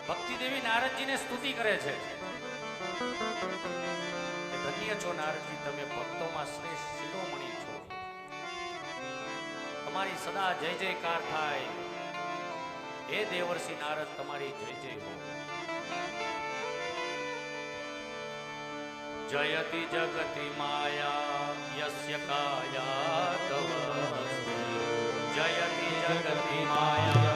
ભક્તિ દેવી નારદજીને સ્તુતિ કરે છે. ધન્ય છો નારદજી, તમે ભક્તોમાં શ્રેષ્ઠ શિરોમણી છો. તમારી સદા જય જયકાર થાય. હે દેવર્ષિ નારદ, તમારી જય જય હો. જયતિ જગતિ માયા યસ્ય કાયા તવ. જયતિ જગતિ માયા